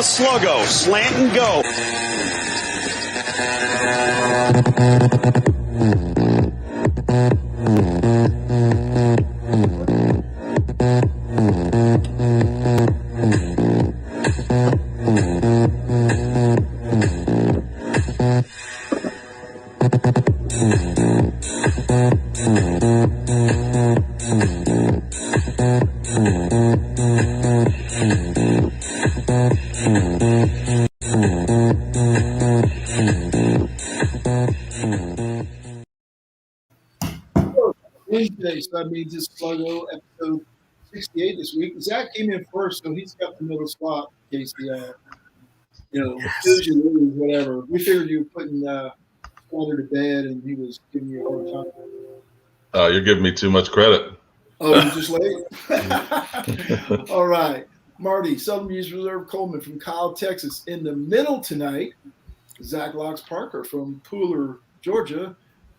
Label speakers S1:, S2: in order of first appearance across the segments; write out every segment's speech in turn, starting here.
S1: a sluggo. Slant and go.
S2: Wednesday, so that means it's Sluggo episode 68 this week. Zach came in first, so he's got the middle spot in case Susan lose, whatever. We figured you were putting Sluggo to bed, and he was giving you a hard time.
S3: You're giving me too much credit.
S2: Oh, you're just late? All right. Marty, Southern News Reserve Coleman from Kyle, Texas. In the middle tonight, Zach Locks Parker from Pooler, Georgia.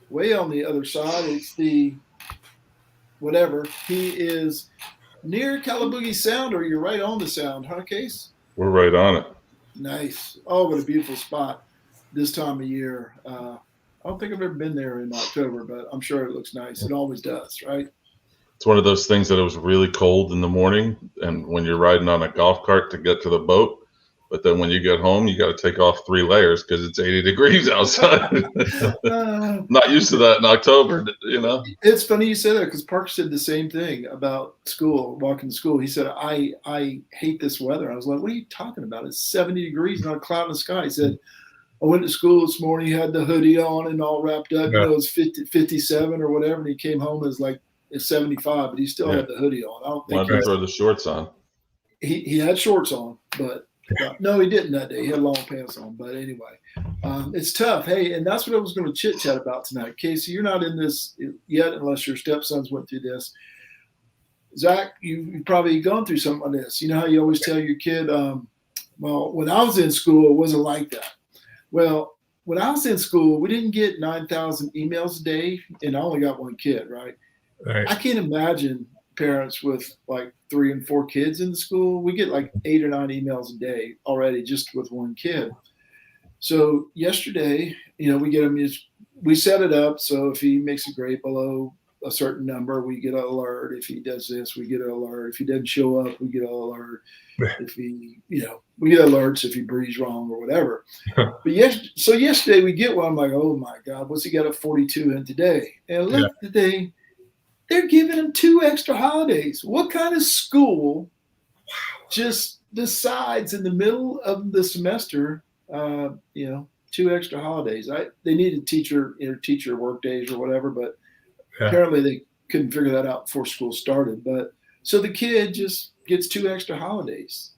S2: Way on the other side, it's the whatever. He is near Calaboogie Sound, or you're right on the sound, huh, Case?
S3: We're right on it.
S2: Nice. Oh, what a beautiful spot this time of year. I don't think I've ever been there in October, but I'm sure it looks nice. It always does, right?
S3: It's one of those things that it was really cold in the morning, and when you're riding on a golf cart to get to the boat, but then when you get home, you got to take off 3 layers because it's 80 degrees outside. Not used to that in October,
S2: It's funny you say that because Parker said the same thing about school, walking to school. He said, I hate this weather. I was like, what are you talking about? It's 70 degrees, not a cloud in the sky. He said, I went to school this morning, he had the hoodie on and all wrapped up.
S4: Yeah.
S2: It was 57 or whatever, and he came home as like it's 75, but he still had the hoodie on. I don't think
S3: wanted to throw the shorts on.
S2: He had shorts on, but no, he didn't that day. He had long pants on. But anyway, it's tough. Hey, and that's what I was going to chit chat about tonight. Casey, you're not in this yet unless your stepsons went through this. Zach, you've probably gone through something like this. You know how you always tell your kid, well, when I was in school, it wasn't like that. Well, when I was in school, we didn't get 9,000 emails a day, and I only got one kid, right?
S4: Right.
S2: I can't imagine parents with like 3 and 4 kids in the school. We get like 8 or 9 emails a day already just with one kid. So yesterday, we get him. We set it up so if he makes a grade below a certain number, we get an alert. If he does this, we get an alert. If he doesn't show up, we get an alert. If he, we get alerts if he breathes wrong or whatever. But so yesterday we get one. I'm like, oh my God, what's he got a 42 in today? And look today. They're giving him 2 extra holidays. What kind of school just decides in the middle of the semester, 2 extra holidays? They needed teacher work days or whatever, but apparently they couldn't figure that out before school started. But so the kid just gets 2 extra holidays.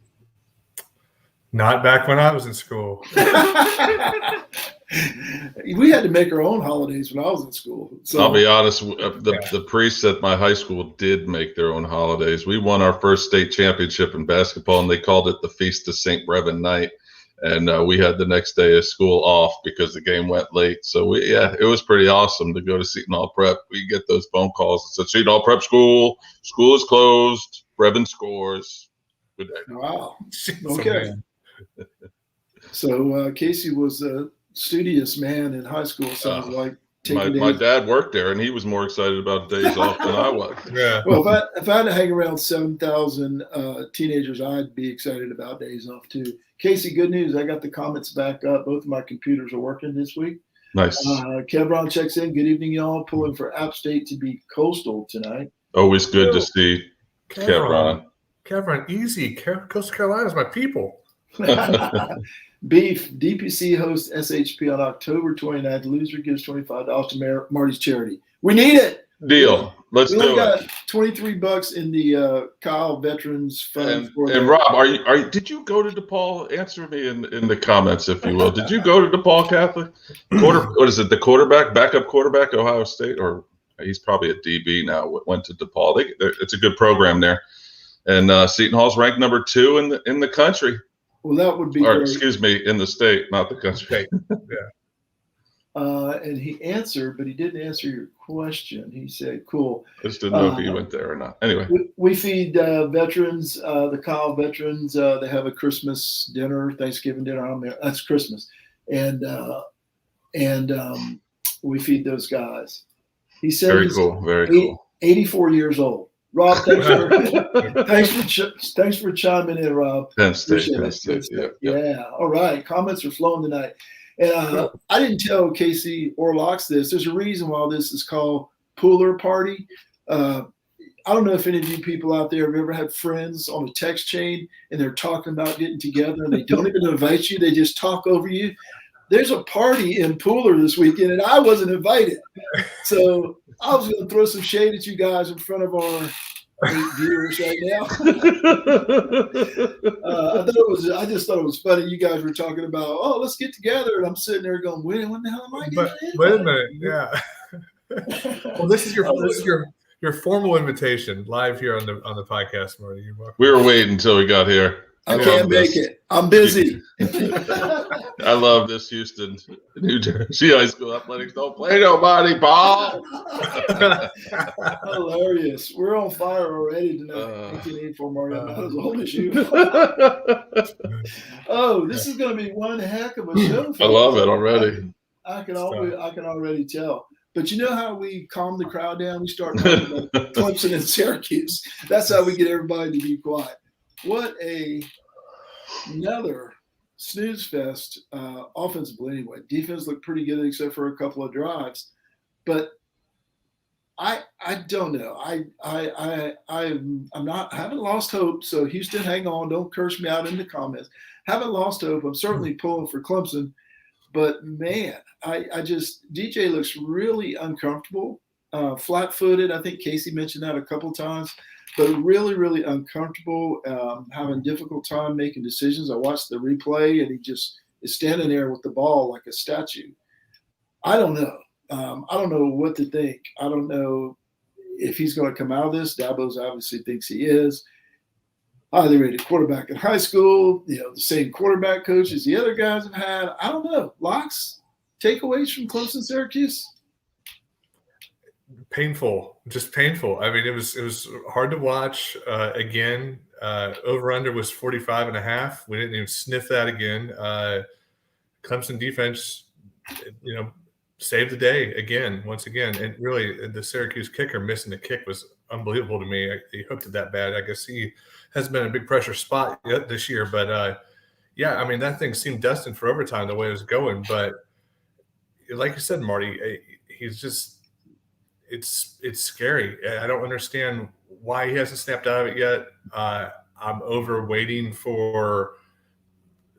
S4: Not back when I was in school.
S2: We had to make our own holidays when I was in school. So
S3: I'll be honest, the priests at my high school did make their own holidays. We won our first state championship in basketball, and they called it the Feast of St. Brevin Night. And we had the next day of school off because the game went late. So it was pretty awesome to go to Seton Hall Prep. We get those phone calls that said, Seton Hall Prep school is closed. Brevin scores. Good day.
S2: Wow. Okay. So Casey was a studious man in high school, sounds like.
S3: My dad worked there, and he was more excited about days off than I was.
S4: Yeah.
S2: Well, if I had to hang around 7,000 teenagers, I'd be excited about days off too. Casey, good news. I got the comments back up. Both of my computers are working this week.
S3: Nice.
S2: Kevron checks in. Good evening, y'all. Pulling for App State to beat Coastal tonight.
S3: Always good to see Kevron.
S4: Kevron, easy. Coastal Carolina's my people.
S2: Beef, DPC hosts SHP on October 29th. Loser gives $25 to Marty's charity. We need it.
S3: Deal. Let's do it. We
S2: got $23 in the Kyle Veterans Fund.
S3: And Rob, did you go to DePaul? Answer me in the comments, if you will. Did you go to DePaul Catholic? What is it? The backup quarterback, Ohio State, or he's probably a DB now. Went to DePaul. It's a good program there, and Seton Hall's ranked number 2 in the country.
S2: Well, that would be.
S3: Or excuse me, in the state, not the country.
S4: Yeah.
S2: and he answered, but he didn't answer your question. He said, "Cool."
S3: I just didn't know if you went there or not. Anyway,
S2: we feed veterans, the Kyle veterans. They have a Christmas dinner, Thanksgiving dinner. I don't know, that's Christmas, and we feed those guys. He said
S3: very
S2: he's
S3: cool, very cool.
S2: 84 years old. Rob, thanks for chiming in, Rob.
S3: Penn State.
S2: Yeah. All right. Comments are flowing tonight. And I didn't tell Casey or Locks this. There's a reason why this is called Pooler Party. I don't know if any of you people out there have ever had friends on a text chain and they're talking about getting together and they don't even invite you. They just talk over you. There's a party in Pooler this weekend and I wasn't invited. So I was going to throw some shade at you guys in front of our viewers right now. I just thought it was funny. You guys were talking about, oh, let's get together, and I'm sitting there going, when the hell am I getting in?
S4: Wait a minute, yeah. Well, this is your formal invitation live here on the podcast, Marty.
S3: We were waiting until we got here.
S2: I can't make it. I'm busy.
S3: I love this Houston, New Jersey high school athletics. Don't play nobody, Paul.
S2: Hilarious. We're on fire already tonight. 1884 Mario might as well miss you. Oh, this is going to be one heck of a show.
S3: I love it already.
S2: I can already tell. But you know how we calm the crowd down? We start talking about Clemson and Syracuse. That's how we get everybody to be quiet. What another snooze fest offensively anyway. Defense looked pretty good except for a couple of drives. But I don't know. I haven't lost hope. So Houston, hang on. Don't curse me out in the comments. Haven't lost hope. I'm certainly pulling for Clemson. But man, DJ looks really uncomfortable, flat-footed. I think Casey mentioned that a couple of times. But really, really uncomfortable, having a difficult time making decisions. I watched the replay, and he just is standing there with the ball like a statue. I don't know. I don't know what to think. I don't know if he's going to come out of this. Dabo's obviously thinks he is. Highly rated quarterback in high school, the same quarterback coach as the other guys have had. I don't know. Locks, takeaways from Clemson, Syracuse?
S4: Painful, just painful. I mean, it was hard to watch. Again, over under was 45.5. We didn't even sniff that again. Clemson defense, saved the day once again. And really, the Syracuse kicker missing the kick was unbelievable to me. He hooked it that bad. I guess he has been a big pressure spot this year. But, yeah, I mean, that thing seemed destined for overtime the way it was going. But like you said, Marty, he's just – it's scary. I don't understand why he hasn't snapped out of it yet. I'm over waiting for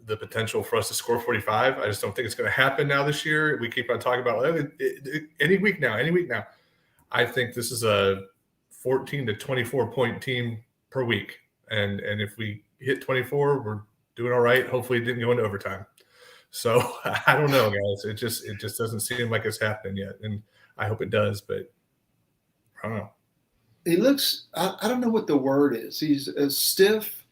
S4: the potential for us to score 45. I just don't think it's going to happen now this year. We keep on talking about any week now. I think this is a 14 to 24 point team per week. And if we hit 24, we're doing all right. Hopefully it didn't go into overtime. So I don't know, guys. It just doesn't seem like it's happening yet. And I hope it does, but I don't know.
S2: He looks, I don't know what the word is. He's stiff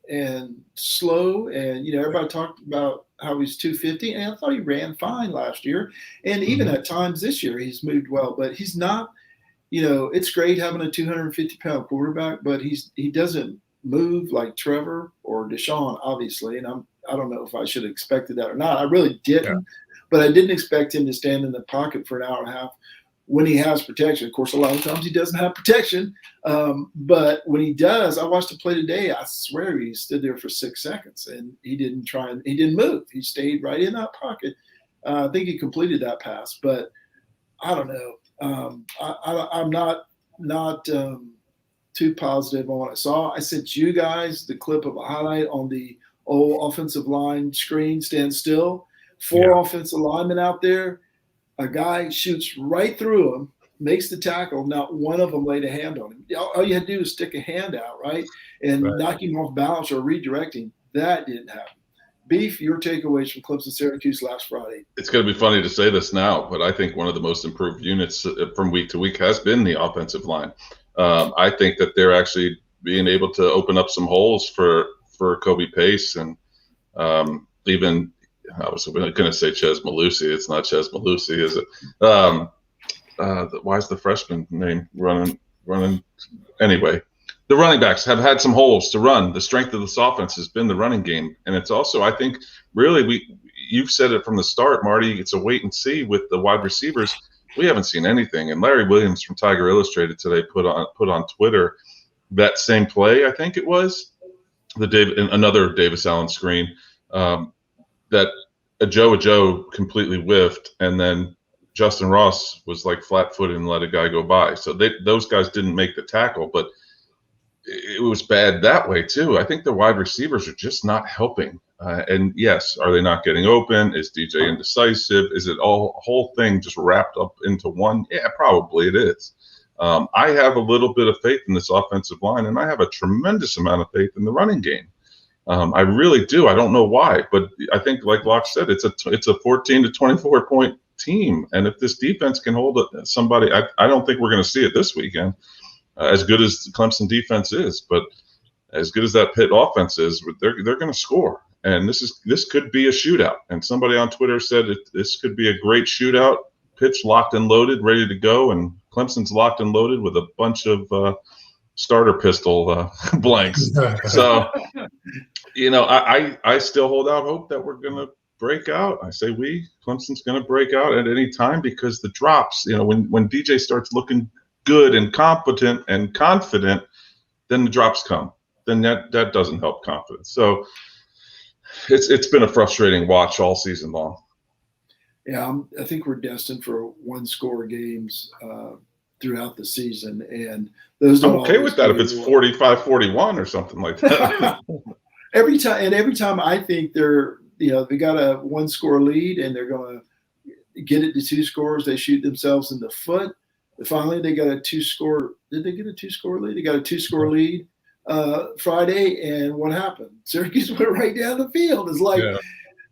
S2: and slow. And, everybody talked about how he's 250. And I thought he ran fine last year. And even at times this year, he's moved well. But he's not, it's great having a 250-pound quarterback, but he doesn't move like Trevor or Deshaun, obviously. And I don't know if I should have expected that or not. I really didn't. Yeah. But I didn't expect him to stand in the pocket for an hour and a half when he has protection. Of course, a lot of times he doesn't have protection. But when he does, I watched the play today. I swear he stood there for 6 seconds and he didn't move. He stayed right in that pocket. I think he completed that pass, but I don't know. I'm not too positive on what I saw. I sent you guys the clip of a highlight on the old offensive line screen, stand still. 4 offensive linemen out there. A guy shoots right through him, makes the tackle. Not one of them laid a hand on him. All you had to do is stick a hand out, right, and knock him off balance or redirect him. That didn't happen. Beef, your takeaways from Clemson Syracuse last Friday.
S3: It's going to be funny to say this now, but I think one of the most improved units from week to week has been the offensive line. I think that they're actually being able to open up some holes for Kobe Pace and even I was going to say Ches Malusi. It's not Ches Malusi, is it? Why is the freshman name running? Anyway, the running backs have had some holes to run. The strength of this offense has been the running game. And it's also, I think, really, you've said it from the start, Marty, it's a wait and see with the wide receivers. We haven't seen anything. And Larry Williams from Tiger Illustrated today put on Twitter that same play, I think it was, another Davis Allen screen, that Joe completely whiffed, and then Justin Ross was like flat-footed and let a guy go by. So those guys didn't make the tackle, but it was bad that way too. I think the wide receivers are just not helping. And yes, are they not getting open? Is DJ indecisive? Is it a whole thing just wrapped up into one? Yeah, probably it is. I have a little bit of faith in this offensive line, and I have a tremendous amount of faith in the running game. I really do. I don't know why, but I think, like Locke said, it's a 14 to 24 point team, and if this defense can hold somebody, I don't think we're going to see it this weekend. As good as the Clemson defense is, but as good as that Pitt offense is, they're going to score, and this could be a shootout. And somebody on Twitter said this could be a great shootout. Pitt's locked and loaded, ready to go, and Clemson's locked and loaded with a bunch of starter pistol blanks. So, I still hold out hope that we're going to break out. I say Clemson's going to break out at any time, because the drops, when DJ starts looking good and competent and confident, then the drops come. Then that doesn't help confidence. So it's been a frustrating watch all season long.
S2: Yeah, I think we're destined for one-score games throughout the season, and those don't.
S3: I'm okay with that if it's 45-41 or something like that.
S2: every time I think they got a one-score lead and they're going to get it to 2 scores, they shoot themselves in the foot. Finally, they got a 2-score. Did they get a 2-score lead? They got a 2-score lead Friday, and what happened? Syracuse went right down the field. It's like,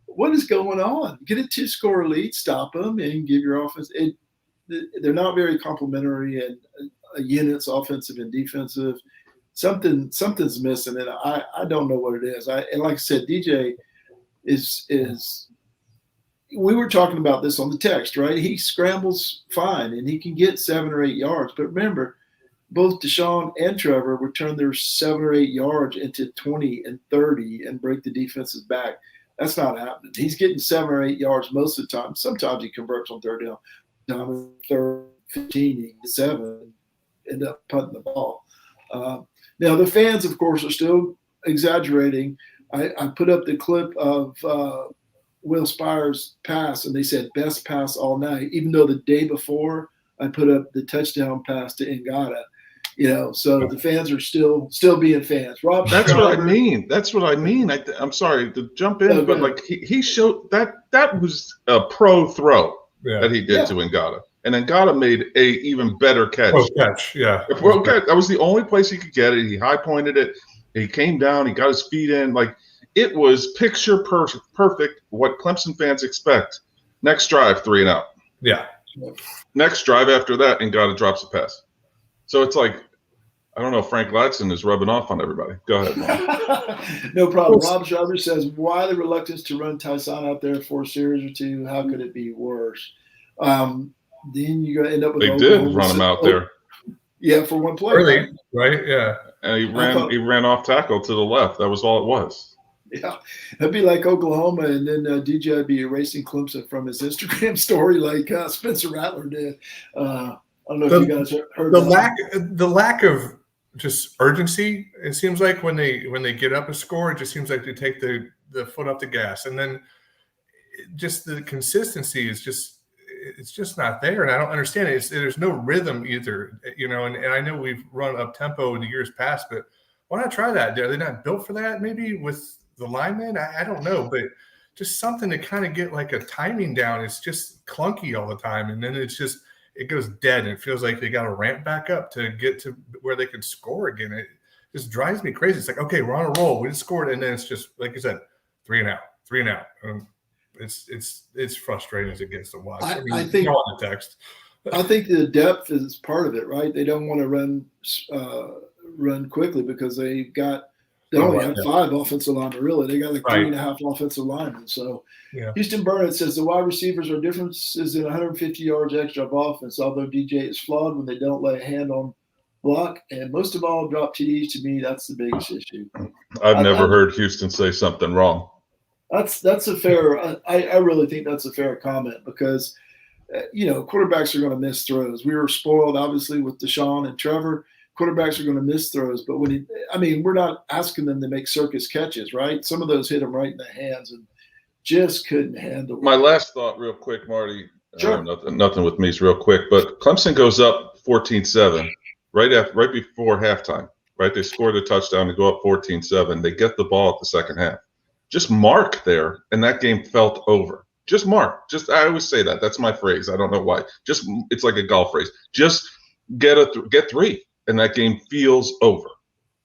S2: what is going on? Get a 2-score lead, stop them, and give your offense. They're not very complimentary, and units, offensive and defensive. Something's missing, and I don't know what it is. And like I said, DJ is. We were talking about this on the text, right? He scrambles fine, and he can get 7 or 8 yards. But remember, both Deshaun and Trevor would turn their 7 or 8 yards into 20 and 30 and break the defense's back. That's not happening. He's getting 7 or 8 yards most of the time. Sometimes he converts on third down. Third 15, he gets 7, end up punting the ball. Now, the fans, of course, are still exaggerating. I put up the clip of Will Spire's pass, and they said best pass all night, even though the day before I put up the touchdown pass to Ngata. So the fans are still being fans. Rob,
S3: that's what I mean. I'm sorry to jump in, but like he showed that was a pro throw that he did to Ngata, and Ngata made a even better catch. A pro catch. That was the only place he could get it. He high pointed it. He came down. He got his feet in. Like, it was picture perfect. What Clemson fans expect. Next drive, 3 and out.
S4: Yeah.
S3: Next drive after that, Ngata drops a pass. So it's like, I don't know, Frank Ladson is rubbing off on everybody. Go ahead, Mom.
S2: No problem. Rob Schreiber says, why the reluctance to run Tyson out there for a series or two? How could it be worse? Then you're going to end up with
S3: They did run him out there.
S2: Yeah, for one play.
S4: Really? Right? Yeah.
S3: And he ran off tackle to the left. That was all it was.
S2: Yeah, it'd be like Oklahoma, and then DJ would be erasing Clemson from his Instagram story like Spencer Rattler did. I don't know if you guys heard
S4: the lack of just urgency. It seems like when they get up a score, it just seems like they take the foot off the gas, and then just the consistency is just not there, and I don't understand it. There's no rhythm either, and I know we've run up tempo in the years past, but why not try that? Are they not built for that? Maybe with the linemen, I don't know, but just something to kind of get like a timing down. It's just clunky all the time, and then it goes dead, and it feels like they got to ramp back up to get to where they can score again. It just drives me crazy. It's like, okay, we're on a roll, we just scored, and then it's just like you said, 3 and out. It's frustrating as it gets to watch.
S2: I think
S4: on the text.
S2: I think the depth is part of it, right? They don't want to run quickly because they got They only have 5 offensive linemen, really. They got like
S4: Right.
S2: 3.5 offensive linemen. So
S4: Yeah.
S2: Houston Burnett says the wide receivers are differences in 150 yards extra of offense, although DJ is flawed when they don't lay a hand on block. And most of all, drop TDs. To me, that's the biggest issue.
S3: I've never heard Houston say something wrong.
S2: That's a fair – I really think that's a fair comment because, quarterbacks are going to miss throws. We were spoiled, obviously, with Deshaun and Trevor. Quarterbacks are going to miss throws, but we're not asking them to make circus catches, right? Some of those hit them right in the hands and just couldn't handle it.
S3: My last thought, real quick, Marty.
S2: Sure.
S3: Nothing with me is real quick, but Clemson goes up 14-7 right before halftime. Right, they scored a touchdown to go up 14-7. They get the ball at the second half. Just mark there, and that game felt over. Just mark. I always say that. That's my phrase. I don't know why. It's like a golf phrase. Just get 3. And that game feels over.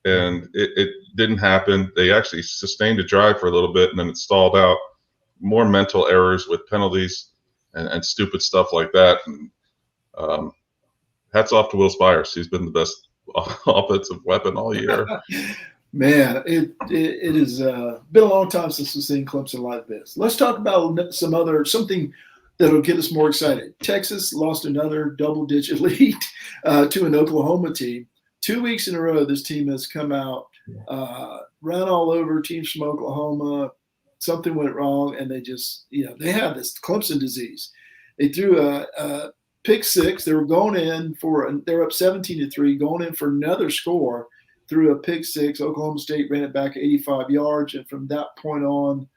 S3: And it didn't happen. They actually sustained a drive for a little bit, and then it stalled out. More mental errors with penalties and stupid stuff like that. And hats off to Will Spires. He's been the best offensive weapon all year.
S2: Man, it has been a long time since we've seen Clemson like this. Let's talk about something that'll get us more excited. Texas lost another double-digit lead to an Oklahoma team. 2 weeks in a row, this team has come out, run all over teams from Oklahoma. Something went wrong, and they just, they have this Clemson disease. They threw a pick 6. They were going in they're up 17-3, going in for another score. Threw a pick 6. Oklahoma State ran it back 85 yards, and from that point on,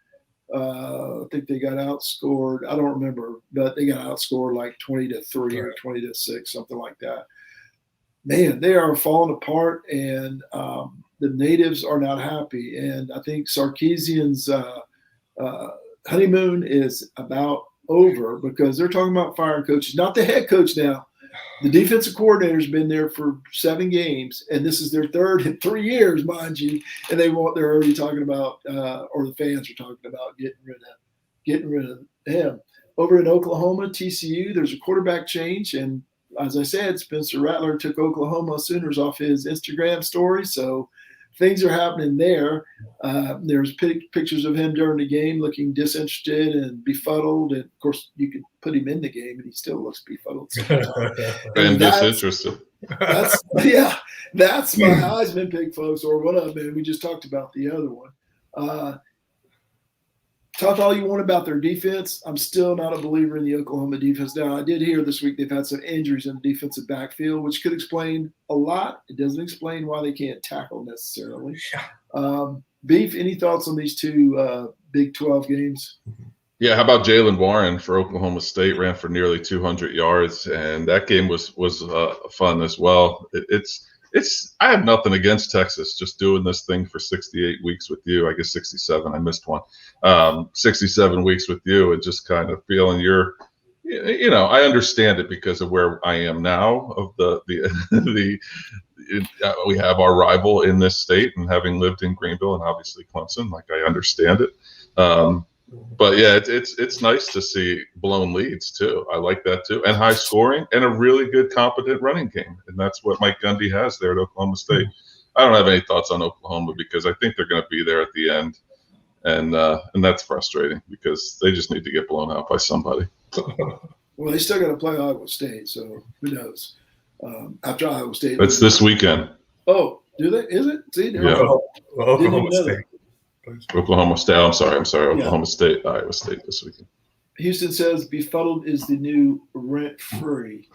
S2: I think they got outscored. I don't remember, but they got outscored like 20-3 or 20-6, something like that. Man, they are falling apart, and the natives are not happy. And I think Sarkisian's honeymoon is about over because they're talking about firing coaches, not the head coach now. The defensive coordinator's been there for 7 games, and this is their 3rd in 3 years, mind you. And they're already talking about, or the fans are talking about getting rid of him. Over in Oklahoma, TCU, there's a quarterback change, and as I said, Spencer Rattler took Oklahoma Sooners off his Instagram story, so things are happening there. There's pictures of him during the game looking disinterested and befuddled. And, of course, you could put him in the game, and he still looks befuddled.
S3: And disinterested.
S2: That's my Heisman pick, folks, or one of them. We just talked about the other one. Talk all you want about their defense. I'm still not a believer in the Oklahoma defense. Now, I did hear this week they've had some injuries in the defensive backfield, which could explain a lot. It doesn't explain why they can't tackle necessarily. Beef, any thoughts on these 2 Big 12 games?
S3: Yeah, how about Jalen Warren for Oklahoma State? Ran for nearly 200 yards, and that game was fun as well. I have nothing against Texas, just doing this thing for 68 weeks with you. I guess 67. I missed one. 67 weeks with you, and just kind of feeling I understand it because of where I am now. Of we have our rival in this state, and having lived in Greenville and obviously Clemson, like I understand it. But yeah, it's nice to see blown leads too. I like that too, and high scoring and a really good, competent running game, and that's what Mike Gundy has there at Oklahoma State. I don't have any thoughts on Oklahoma because I think they're going to be there at the end, and that's frustrating because they just need to get blown out by somebody.
S2: Well, they still got to play Iowa State, so who knows? After Iowa State,
S3: it's this weekend.
S2: Oh, do they? Is it? See,
S3: yeah.
S4: Oklahoma State.
S3: Oklahoma State. I'm sorry. Oklahoma State, Iowa State this weekend.
S2: Houston says befuddled is the new rent-free.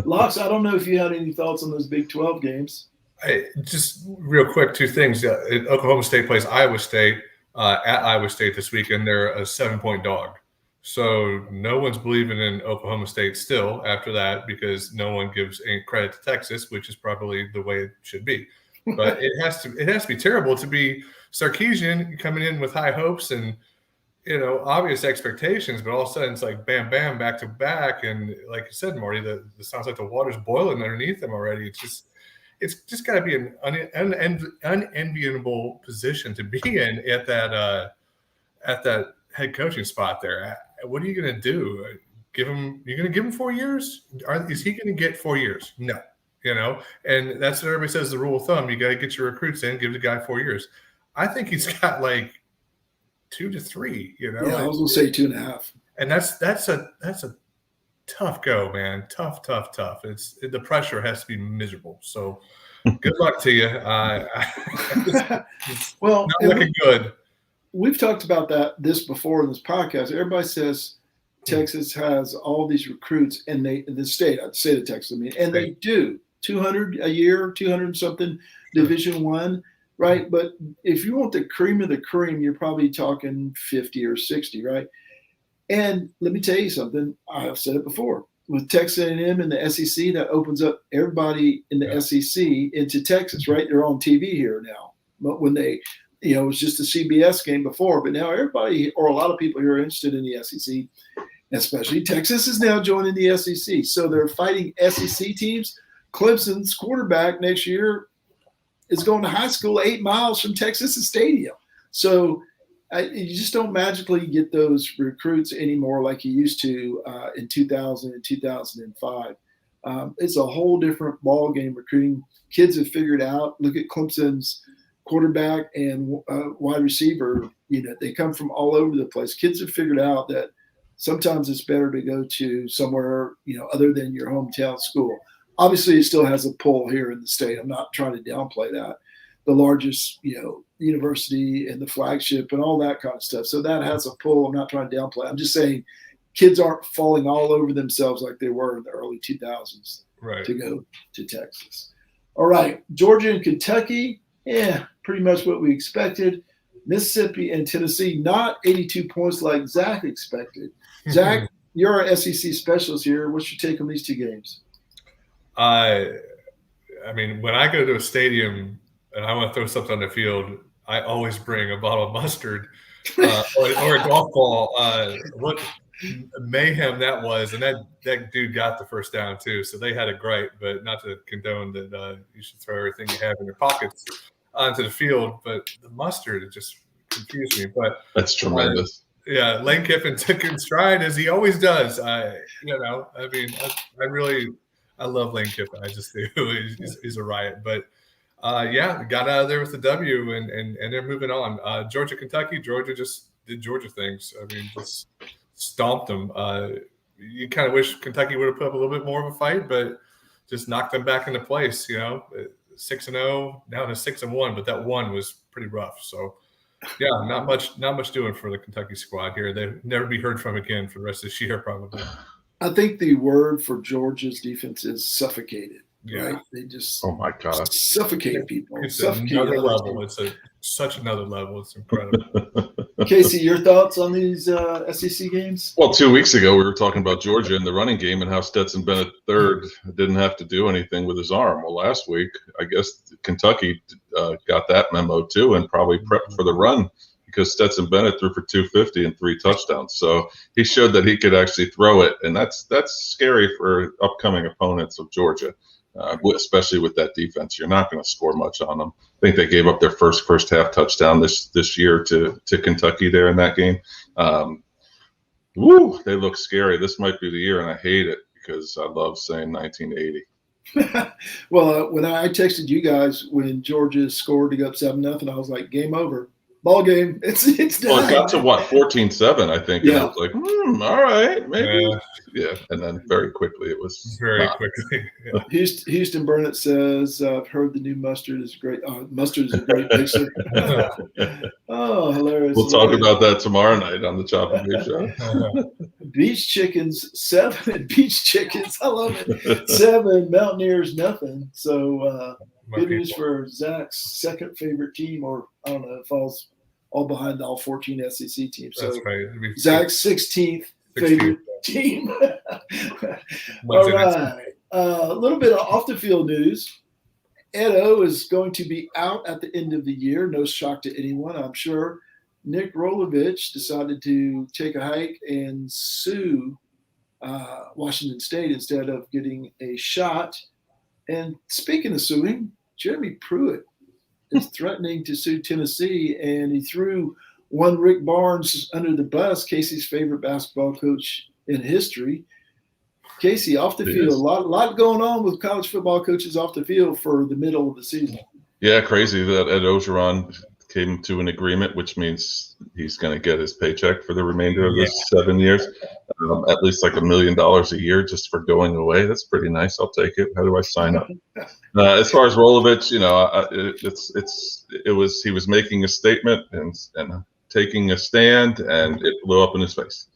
S2: Locks, I don't know if you had any thoughts on those Big 12 games.
S4: Just real quick, 2 things. Oklahoma State plays Iowa State at Iowa State this weekend. They're a 7-point dog. So no one's believing in Oklahoma State still after that because no one gives any credit to Texas, which is probably the way it should be. But it has to be terrible to be Sarkisian coming in with high hopes and obvious expectations, but all of a sudden it's like bam, bam, back to back, and like you said, Marty, it sounds like the water's boiling underneath them already. It's just got to be an unenviable position to be in at that head coaching spot there. What are you going to do? You're going to give him 4 years? Is he going to get 4 years? No. And that's what everybody says the rule of thumb. You got to get your recruits in, give the guy 4 years. I think he's got like 2 to 3,
S2: Yeah, I was going to say 2.5.
S4: And that's a tough go, man. Tough. The pressure has to be miserable. So good luck to you.
S2: Well,
S4: not looking good.
S2: We've talked about this before in this podcast. Everybody says Texas has all these recruits, and the state of Texas, and they do 200 a year, 200 something Division I, right? But if you want the cream of the cream, you're probably talking 50 or 60, right? And let me tell you something. I've said it before. With Texas A&M and the SEC, that opens up everybody in the SEC into Texas, right? They're on TV here now. But when they, it was just a CBS game before, but now everybody, or a lot of people here are interested in the SEC, especially Texas is now joining the SEC. So they're fighting SEC teams. Clemson's quarterback next year is going to high school 8 miles from Texas Stadium. So you just don't magically get those recruits anymore like you used to in 2000 and 2005. It's a whole different ball game recruiting. Kids have figured out. Look at Clemson's quarterback and wide receiver. They come from all over the place. Kids have figured out that sometimes it's better to go to somewhere other than your hometown school. Obviously, it still has a pull here in the state. I'm not trying to downplay that. The largest, university and the flagship and all that kind of stuff. So that has a pull. I'm not trying to downplay. I'm just saying kids aren't falling all over themselves like they were in the early 2000s to go to Texas. All right. Georgia and Kentucky. Yeah, pretty much what we expected. Mississippi and Tennessee, not 82 points like Zach expected. Zach, you're our SEC specialist here. What's your take on these two games?
S4: I mean, when I go to a stadium and I want to throw something on the field, I always bring a bottle of mustard or a golf ball. What mayhem that was, and that dude got the first down too. So they had a gripe, but not to condone that you should throw everything you have in your pockets onto the field. But the mustard, it just confused me. But
S3: that's tremendous.
S4: Lane Kiffin took in stride as he always does. I love Lane Kiffin. I just do. He's a riot. But got out of there with the W, and they're moving on. Georgia, Kentucky. Georgia just did Georgia things. I mean, just stomped them. You kind of wish Kentucky would have put up a little bit more of a fight, but just knocked them back into place. 6-0, down to 6-1, but that one was pretty rough. So, not much doing for the Kentucky squad here. They'll never be heard from again for the rest of this year, probably.
S2: I think the word for Georgia's defense is suffocated.
S4: Yeah.
S2: Right? They just
S3: oh my god,
S2: suffocate people.
S4: It's another level. It's such another level. It's incredible.
S2: Casey, your thoughts on these SEC games?
S3: Well, 2 weeks ago we were talking about Georgia and the running game and how Stetson Bennett III didn't have to do anything with his arm. Well, last week I guess Kentucky got that memo too and probably prepped for the run because Stetson Bennett threw for 250 and 3 touchdowns. So he showed that he could actually throw it, and that's scary for upcoming opponents of Georgia. Especially with that defense, you're not going to score much on them. I think they gave up their first half touchdown this year to Kentucky there in that game. They look scary. This might be the year, and I hate it because I love saying 1980.
S2: Well, when I texted you guys when Georgia scored to go up 7-0, I was like, game over. Ball game. It's done.
S3: Well, it got to 14-7, I think.
S2: Yeah.
S3: And I was like, all right, maybe. Yeah. And then very quickly it was
S4: quickly.
S2: Yeah. Houston Burnett says, I've heard the new mustard is great. Mustard is a great mixer. Oh, hilarious.
S3: We'll talk about that tomorrow night on the Chop and Beef Show.
S2: Beach Chickens 7. Beach Chickens. I love it. 7. Mountaineers nothing. So good news for Zach's second favorite team, or I don't know, it falls all behind all 14 SEC teams. So
S4: that's right.
S2: Zach's 16th favorite team. All right. A little bit of off the field news. Ed O is going to be out at the end of the year. No shock to anyone, I'm sure. Nick Rolovich decided to take a hike and sue Washington State instead of getting a shot. And speaking of suing, Jeremy Pruitt is threatening to sue Tennessee, and he threw one Rick Barnes under the bus, Casey's favorite basketball coach in history. Casey, off the field,
S3: Yes.
S2: a lot going on with college football coaches off the field for the middle of the season.
S3: Yeah, crazy that Ed Ogeron came to an agreement, which means he's going to get his paycheck for the remainder of this 7 years, at least like $1 million a year just for going away. That's pretty nice. I'll take it. How do I sign up? As far as Rolovich, he was making a statement and taking a stand, and it blew up in his face.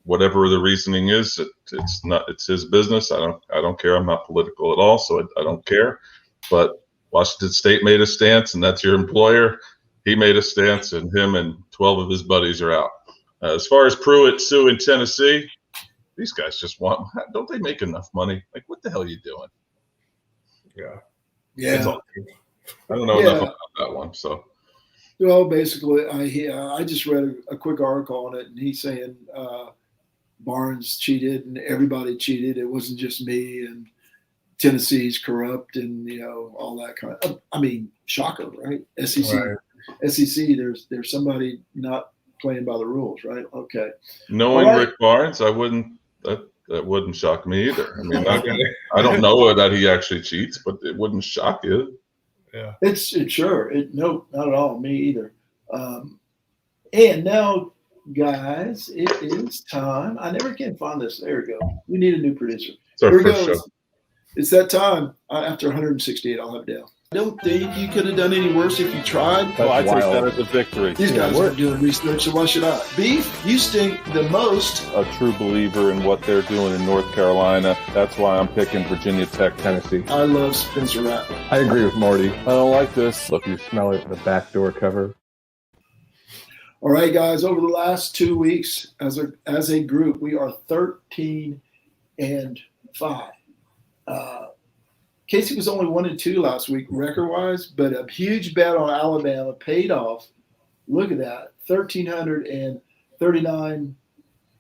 S3: Whatever the reasoning is, it's his business. I don't care. I'm not political at all, so I don't care. But Washington State made a stance, and that's your employer. He made a stance, and him and 12 of his buddies are out. As far as Pruitt, Sue in Tennessee, these guys just don't they make enough money? Like, what the hell are you doing?
S2: Yeah.
S3: I don't know enough about that one. So,
S2: well, basically, I just read a quick article on it, and he's saying Barnes cheated and everybody cheated. It wasn't just me, and Tennessee's corrupt, and all that kind of. I mean, shocker, right? SEC. There's somebody not playing by the rules, right? Okay.
S3: Knowing Rick Barnes, I wouldn't. That wouldn't shock me either. I mean, I don't know that he actually cheats, but it wouldn't shock you.
S4: Yeah.
S2: It's sure. No, not at all. Me either. And now, guys, it is time. I never can find this. There we go. We need a new producer.
S3: It's our
S2: Here we
S3: first
S2: go.
S3: show.
S2: It's that time. After 168, I'll have down. I don't think you could have done any worse if you tried.
S5: Well, I take that as a victory.
S2: These guys aren't doing research, so why should I? Beef, you stink the most.
S5: A true believer in what they're doing in North Carolina. That's why I'm picking Virginia Tech, Tennessee.
S2: I love Spencer Rattler.
S6: I agree with Marty.
S5: I don't like this.
S6: Look, you smell it, the backdoor cover.
S2: All right, guys. Over the last 2 weeks, as a group, we are 13-5. Casey was only 1-2 last week, record-wise, but a huge bet on Alabama paid off. Look at that, 1,339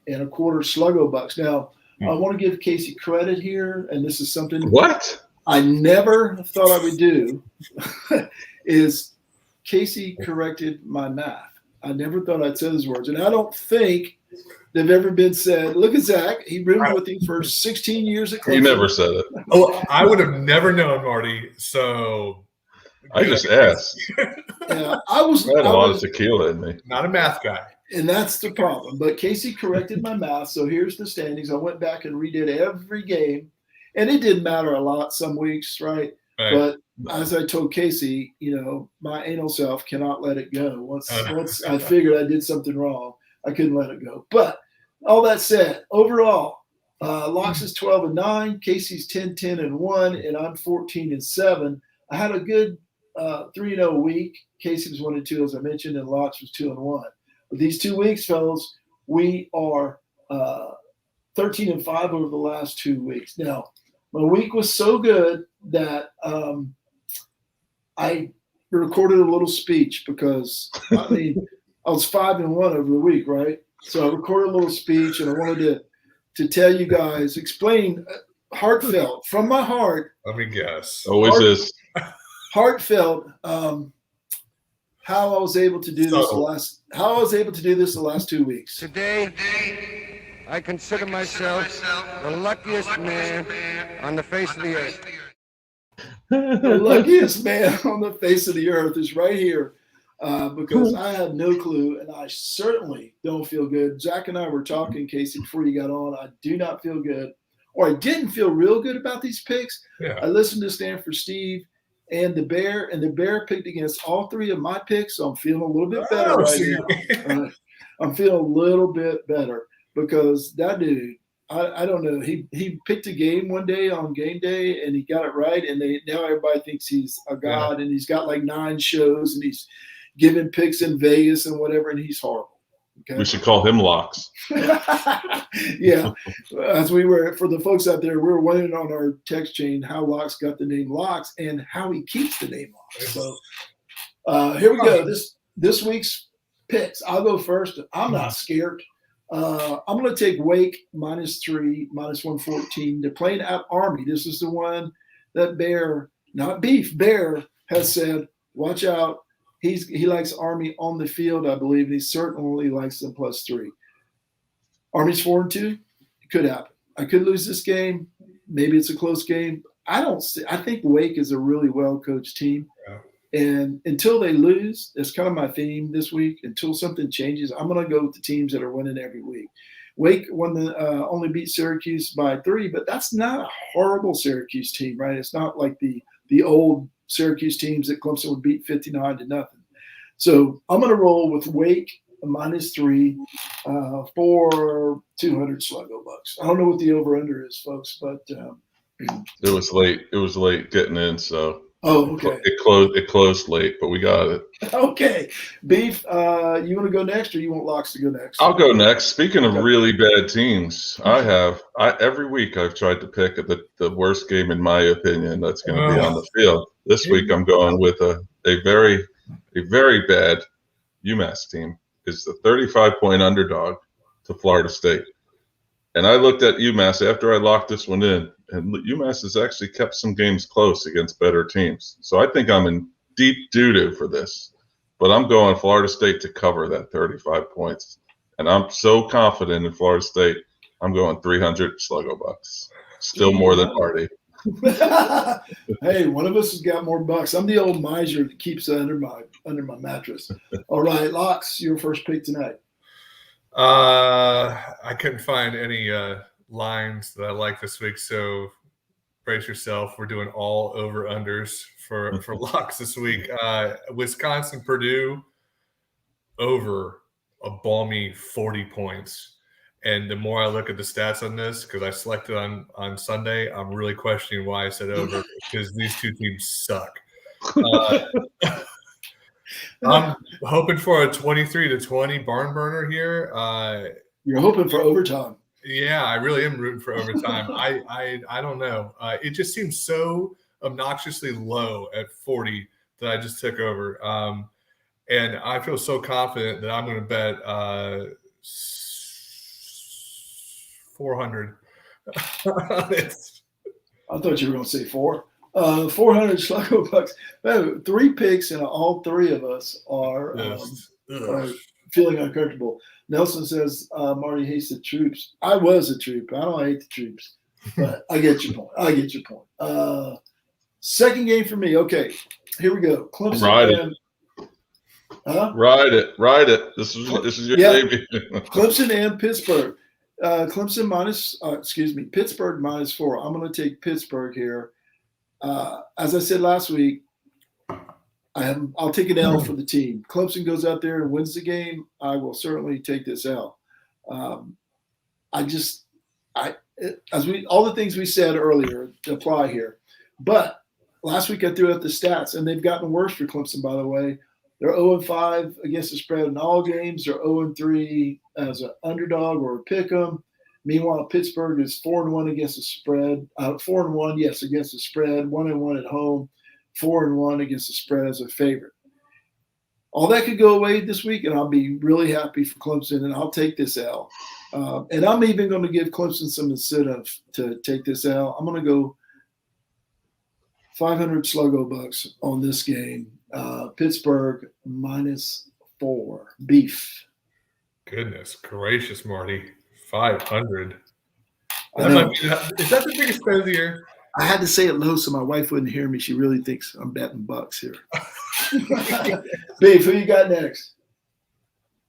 S2: and a quarter Sluggo bucks. Now, I want to give Casey credit here, and this is something
S3: What?
S2: I never thought I would do. Is Casey corrected my math? I never thought I'd say those words, and I don't think they've ever been said. Look at Zach. He roomed with him for 16 years at Clemson.
S3: He never said it.
S4: Oh, I would have never known, Marty. So
S3: I just asked.
S2: Yeah, I
S3: I had a lot of tequila in me.
S4: not a math guy.
S2: and that's the problem. But Casey corrected my math. So here's the standings. I went back and redid every game, and it didn't matter a lot some weeks, right? But as I told Casey, my anal self cannot let it go. Once I figured I did something wrong, I couldn't let it go. But all that said, overall, Locks is 12-9, Casey's 10-10-1, and I'm 14-7. I had a good 3-0 week. Casey was 1-2, as I mentioned, and Locks was 2-1. But these 2 weeks, fellas, we are 13-5 over the last 2 weeks. Now, my week was so good that I recorded a little speech because, I was 5-1 over the week, right? So I recorded a little speech, and I wanted to tell you guys, explain heartfelt, from my heart.
S4: Let me guess.
S3: Always is.
S2: Heartfelt, how I was able to do this the last 2 weeks.
S7: Today, I consider myself the luckiest man on the face of the earth.
S2: The luckiest man on the face of the earth is right here, because I had no clue, and I certainly don't feel good. Zach and I were talking, Casey, before you got on. I do not feel good, or I didn't feel real good about these picks.
S4: Yeah.
S2: I listened to Stanford Steve and the Bear picked against all three of my picks, so I'm feeling a little bit better right now. I'm feeling a little bit better because that dude, I don't know. He picked a game one day on game day and he got it right. And now everybody thinks he's a god, and he's got like 9 shows and he's giving picks in Vegas and whatever. And he's horrible. Okay.
S3: We should call him Locks.
S2: Yeah. As we were, for the folks out there, we were wondering on our text chain how Locks got the name Locks and how he keeps the name Locks. So here we go. This week's picks. I'll go first. I'm not scared. I'm going to take Wake -3, -114. They're playing at Army. This is the one that Bear, not Beef, Bear has said, watch out. He likes Army on the field, I believe, and he certainly likes them +3. Army's 4-2. It could happen. I could lose this game. Maybe it's a close game. I think Wake is a really well-coached team.
S4: Yeah.
S2: And until they lose, that's kind of my theme this week. Until something changes, I'm going to go with the teams that are winning every week. Wake only beat Syracuse by 3, but that's not a horrible Syracuse team, right? It's not like the old Syracuse teams that Clemson would beat 59-0. So I'm going to roll with Wake -3 for 200 Sluggo bucks. I don't know what the over/under is, folks, but
S3: It was late. It was late getting in, so
S2: okay.
S3: It closed late, but we got it.
S2: Okay, Beef. You want to go next, or you want Locks to go next?
S3: I'll go next. Speaking of really bad teams, every week I've tried to pick the worst game in my opinion that's going to be on the field. This week I'm going with a very bad UMass team. Is the 35-point underdog to Florida State. And I looked at UMass after I locked this one in, and UMass has actually kept some games close against better teams. So I think I'm in deep doo-doo for this. But I'm going Florida State to cover that 35 points. And I'm so confident in Florida State, I'm going 300 Sluggo bucks. Still more than Marty.
S2: Hey, one of us has got more bucks. I'm the old miser that keeps it under my mattress. All right, Locks, your first pick tonight.
S4: I couldn't find any lines that I like this week, so brace yourself. We're doing all over-unders for locks this week. Wisconsin, Purdue, over a balmy 40 points. And the more I look at the stats on this, because I selected on Sunday, I'm really questioning why I said over, because these two teams suck. I'm hoping for a 23-20 barn burner here.
S2: You're hoping for overtime.
S4: Yeah, I really am rooting for overtime. I don't know. It just seems so obnoxiously low at 40 that I just took over. And I feel so confident that I'm going to bet 400.
S2: I thought you were going to say 4. 400 Sluggo bucks. 3 picks, and all 3 of us are feeling uncomfortable. Nelson says Marty hates the troops. I was a troop. I don't hate the troops, but I get your point. Second game for me. Okay, here we go. Clemson.
S3: Ride it. This is your baby.
S2: Clemson and Pittsburgh. Pittsburgh -4. I'm going to take Pittsburgh here. As I said last week, I'll take an L for the team. Clemson goes out there and wins the game. I will certainly take this L. All the things we said earlier apply here. But last week I threw out the stats, and they've gotten worse for Clemson, by the way. They're 0-5 against the spread in all games. They're 0-3 as an underdog or a pick 'em. Meanwhile, Pittsburgh is 4-1 against the spread. 4-1, yes, against the spread. 1-1 at home. 4-1 against the spread as a favorite. All that could go away this week, and I'll be really happy for Clemson, and I'll take this L. And I'm even going to give Clemson some incentive to take this L. I'm going to go 500 Sluggo bucks on this game. Pittsburgh -4. Beef.
S4: Goodness gracious, Marty. 500. Is that the biggest bet of the year?
S2: I had to say it low so my wife wouldn't hear me. She really thinks I'm betting bucks here. Beef, who you got next?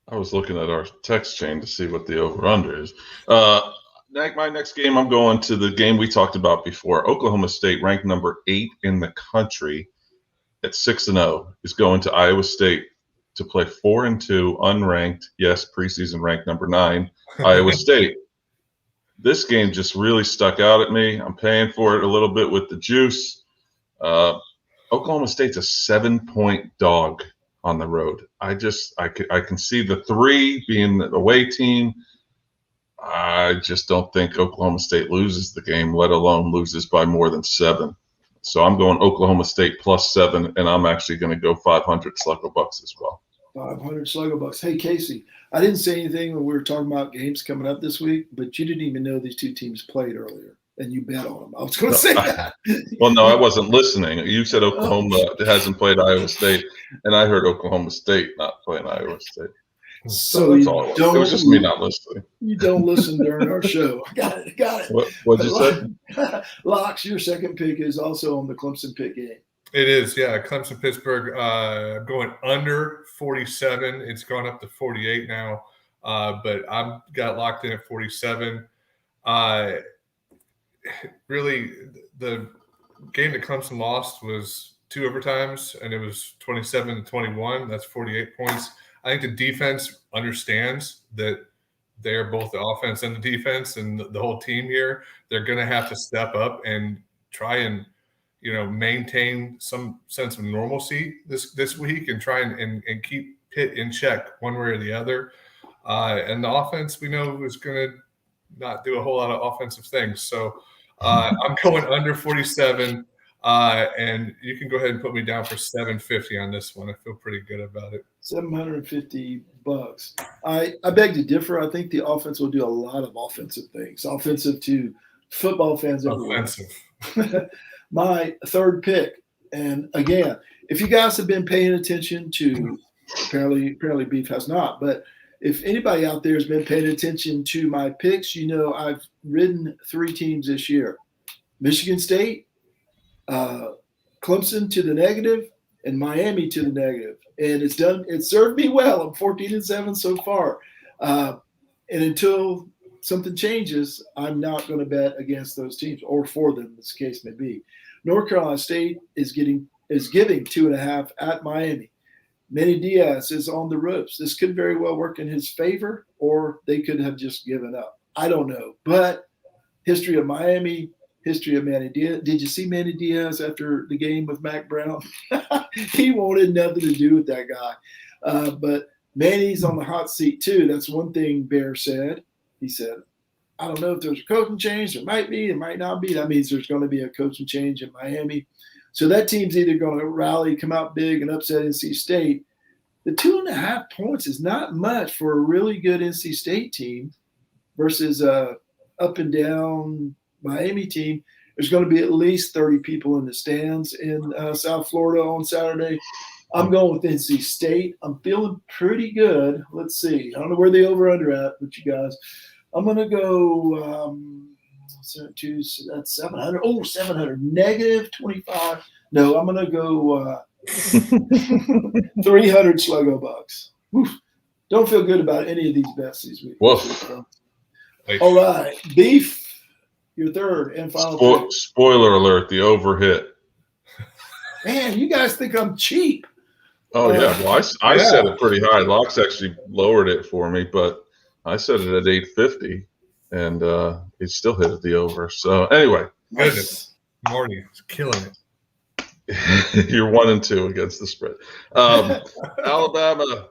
S3: I was looking at our text chain to see what the over-under is. My next game, I'm going to the game we talked about before. Oklahoma State, ranked number 8 in the country at 6-0, is going to Iowa State to play 4-2, unranked. Yes, preseason ranked number 9, Iowa State. This game just really stuck out at me. I'm paying for it a little bit with the juice. Oklahoma State's a 7-point dog on the road. I can see the 3 being the away team. I just don't think Oklahoma State loses the game, let alone loses by more than 7. So I'm going Oklahoma State +7, and I'm actually going to go 500 Sluggo bucks as well.
S2: 500 Sluggo bucks. Hey, Casey, I didn't say anything when we were talking about games coming up this week, but you didn't even know these two teams played earlier, and you bet on them. I was going to say that.
S3: Well, no, I wasn't listening. You said Oklahoma hasn't played Iowa State, and I heard Oklahoma State not playing Iowa State.
S2: So
S3: That's all it was. It was just me not listening.
S2: You don't listen during our show. Got it.
S3: What'd you say?
S2: Locks, your second pick is also on the Clemson pick game.
S4: It is, yeah. Clemson, Pittsburgh, going under 47. It's gone up to 48 now, but I've got locked in at 47. Really, the game that Clemson lost was 2 overtimes, and it was 27-21. That's 48 points. I think the defense understands that they're both the offense and the defense, and the whole team here. They're going to have to step up and try and maintain some sense of normalcy this week and try and keep Pitt in check one way or the other. And the offense we know is going to not do a whole lot of offensive things. So I'm going under 47, and you can go ahead and put me down for 750 on this one. I feel pretty good about it.
S2: $750. I beg to differ. I think the offense will do a lot of offensive things. Offensive to football fans everywhere.
S4: Offensive.
S2: My third pick, and again, if you guys have been paying attention to, apparently Beef has not, but if anybody out there has been paying attention to my picks, I've ridden 3 teams this year: Michigan State, Clemson to the negative, and Miami to the negative. And it served me well. I'm 14-7 so far. And until something changes, I'm not going to bet against those teams or for them, as the case may be. North Carolina State is giving 2.5 at Miami. Manny Diaz is on the ropes. This could very well work in his favor, or they could have just given up. I don't know. But history of Miami, history of Manny Diaz. Did you see Manny Diaz after the game with Mac Brown? He wanted nothing to do with that guy. But Manny's on the hot seat too. That's one thing Bear said. He said, I don't know if there's a coaching change. There might be. It might not be. That means there's going to be a coaching change in Miami. So that team's either going to rally, come out big, and upset NC State. The 2.5 points is not much for a really good NC State team versus a up and down Miami team. There's going to be at least 30 people in the stands in South Florida on Saturday. I'm going with NC State. I'm feeling pretty good. Let's see. I don't know where the over-under at with you guys. I'm going to go 72, so that's 700. Oh, 700. Negative 25. No, I'm going to go 300 Sluggo bucks. Oof. Don't feel good about any of these bets these weeks. All right. Beef, your third and final.
S3: Spoiler alert, the over hit.
S2: Man, you guys think I'm cheap.
S3: Oh, yeah. Well, I set it pretty high. Locks actually lowered it for me, but I set it at 850, and he still hit it the over. So, anyway.
S4: Goodness. Marty is killing it.
S3: You're 1-2 against the spread. Alabama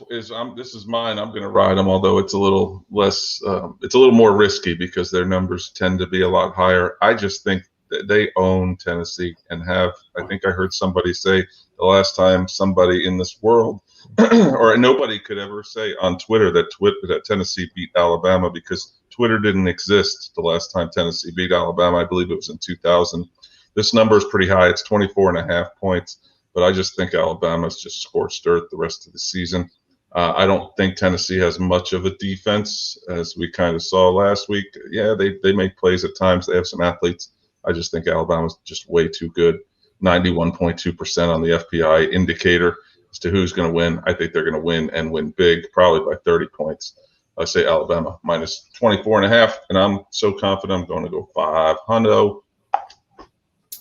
S3: this is mine. I'm going to ride them, although it's a little less. It's a little more risky because their numbers tend to be a lot higher. I just think that they own Tennessee and have. I think I heard somebody say the last time somebody in this world, or nobody could ever say on Twitter that Tennessee beat Alabama, because Twitter didn't exist the last time Tennessee beat Alabama. I believe it was in 2000. This number is pretty high. It's 24.5 points, but I just think Alabama's just scorched earth the rest of the season. I don't think Tennessee has much of a defense, as we kind of saw last week. Yeah, they make plays at times. They have some athletes. I just think Alabama's just way too good. 91.2% on the FPI indicator as to who's going to win. I think they're going to win and win big, probably by 30 points. I say Alabama minus 24.5, and I'm so confident I'm going to go 500.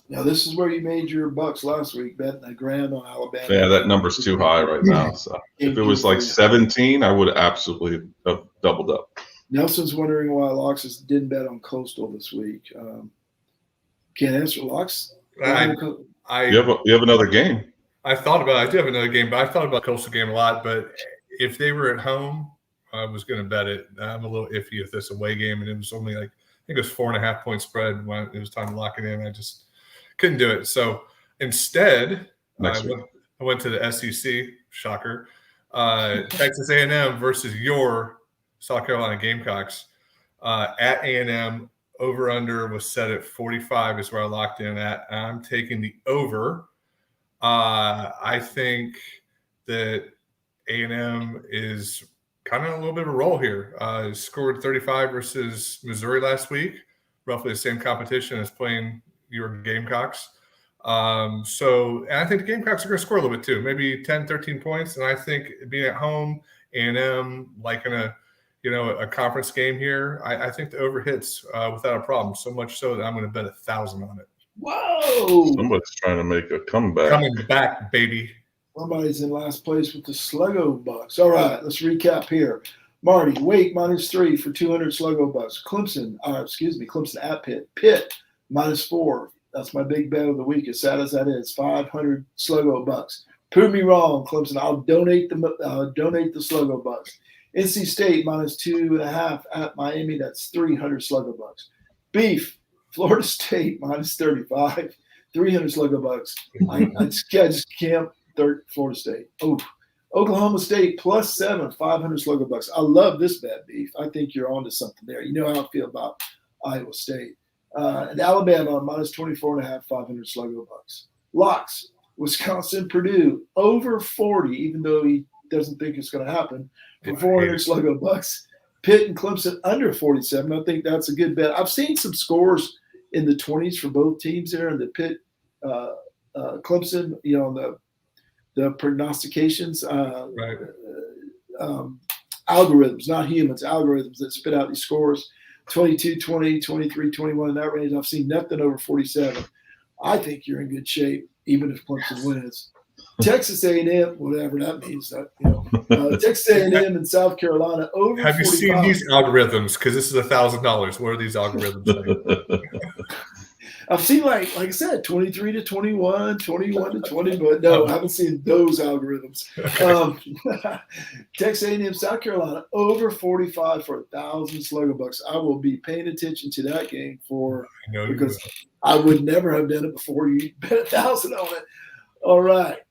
S2: Now, this is where you made your bucks last week, betting $1,000 on Alabama.
S3: Yeah, that number's too high right now. So if it was like 17, I would absolutely have doubled up.
S2: Nelson's wondering why Locks didn't bet on Coastal this week. Can't answer Locks.
S3: You have another game.
S4: I do have another game, but I thought about Coastal game a lot. But if they were at home, I was going to bet it. I'm a little iffy with this away game, and it was only I think it was 4.5 point spread when it was time to lock it in. I just couldn't do it. So instead, I went to the SEC. Shocker. Texas A&M versus your South Carolina Gamecocks. At A&M, over-under was set at 45 is where I locked in at. I'm taking the over. I think that A&M is kind of a little bit of a roll here. Scored 35 versus Missouri last week, roughly the same competition as playing your Gamecocks. And I think the Gamecocks are going to score a little bit too, maybe 10, 13 points. And I think being at home, A&M, like in a conference game here, I think the over hits without a problem. So much so that I'm going to bet 1,000 on it.
S2: Whoa!
S3: Somebody's trying to make a comeback.
S4: Coming back, baby.
S2: Somebody's in last place with the Sluggo Bucks. All right, let's recap here. Marty, Wake -3 for 200 Sluggo Bucks. Clemson at Pitt. Pitt -4. That's my big bet of the week, as sad as that is. 500 Sluggo Bucks. Prove me wrong, Clemson. I'll donate the Sluggo Bucks. NC State -2.5 at Miami. That's 300 Sluggo Bucks. Beef, Florida State -35. 300 Sluggo Bucks. I just can't. Florida State. Oh, Oklahoma State +7, 500 Sluggo Bucks. I love this bet, Beef. I think you're onto something there. You know how I feel about Iowa State. And Alabama -24.5, 500 Sluggo Bucks. Locks, Wisconsin, Purdue over 40, even though he doesn't think it's going to happen, for 400 Sluggo Bucks. Pitt and Clemson under 47. I think that's a good bet. I've seen some scores in the 20s for both teams there, and the Pitt, Clemson, the prognostications, algorithms, not humans, algorithms that spit out these scores, 22, 20, 23, 21, in that range. I've seen nothing over 47. I think you're in good shape, even if Clemson wins. Texas A&M, whatever that means, Texas A&M and South Carolina over 45.
S4: Have you seen these algorithms? Because this is $1,000. What are these algorithms like?
S2: I've seen, like I said, 23 to 21, 21 to 20, but no, I haven't seen those algorithms. Texas A&M, South Carolina, over 45 for 1,000 Sluggo Bucks. I will be paying attention to that game because I would never have done it before. You bet 1,000 on it. All right.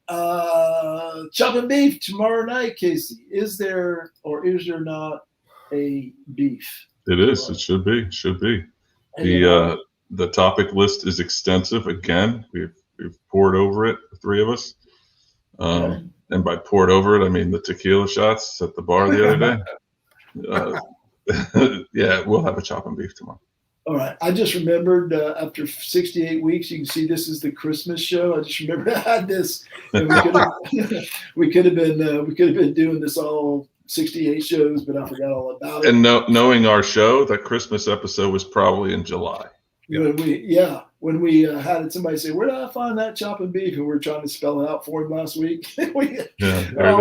S2: Chopping beef tomorrow night, Casey. Is there or is there not a beef?
S3: It is. It should be. Should be. The topic list is extensive. Again, we've poured over it, the three of us. And by poured over it, I mean the tequila shots at the bar the other day. Yeah, we'll have a chopping beef tomorrow.
S2: All right. I just remembered after 68 weeks, you can see this is the Christmas show. I just remembered I had this, and we could have been doing this all 68 shows, but I forgot all about it.
S3: And knowing our show, that Christmas episode was probably in July.
S2: When we had somebody say, "Where did I find that chopping beef?" and we were trying to spell it out for him last week.
S3: There it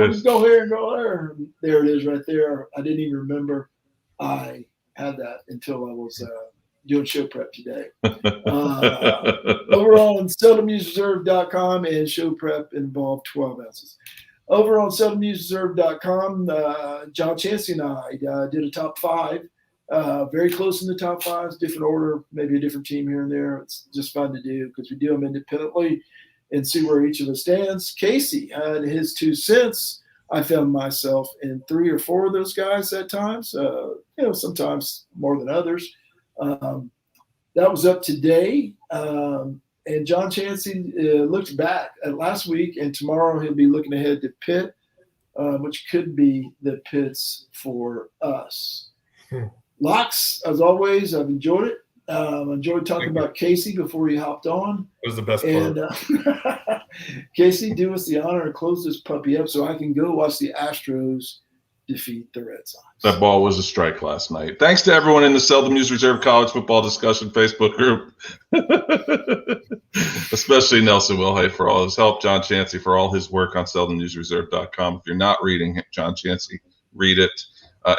S3: is.
S2: Go here and go there. There it is, right there. I didn't even remember I had that until I was doing show prep today. Over on seldomnewsreserve.com, and show prep involved 12 ounces. Over on seldomnewsreserve.com, John Chancey and I did a top 5. Very close in the top 5s, different order, maybe a different team here and there. It's just fun to do because we do them independently and see where each of us stands. Casey had his 2 cents. I found myself in 3 or 4 of those guys at times, sometimes more than others. That was up today. And John Chancey looked back at last week, and tomorrow he'll be looking ahead to Pitt, which could be the pits for us. Locks, as always, I've enjoyed it. Enjoyed talking about Casey before he hopped on.
S4: It was the best part.
S2: And Casey, do us the honor and close this puppy up so I can go watch the Astros defeat the Red Sox.
S3: That ball was a strike last night. Thanks to everyone in the Seldom News Reserve College Football Discussion Facebook group, especially Nelson Wilhite for all his help, John Chancey for all his work on seldomnewsreserve.com. If you're not reading John Chancey, read it.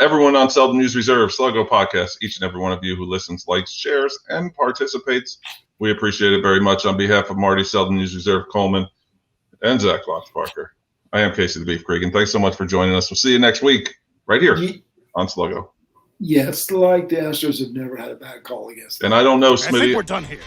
S3: Everyone on Seldom News Reserve, Sluggo Podcast, each and every one of you who listens, likes, shares, and participates, we appreciate it very much. On behalf of Marty, Seldom News Reserve, Coleman, and Zach Locks Parker, I am Casey the Beef Cregan. Thanks so much for joining us. We'll see you next week right here on Sluggo.
S2: Yes, like the Astros have never had a bad call against them.
S3: And I don't know,
S1: I think
S3: Smitty.
S1: we're done here.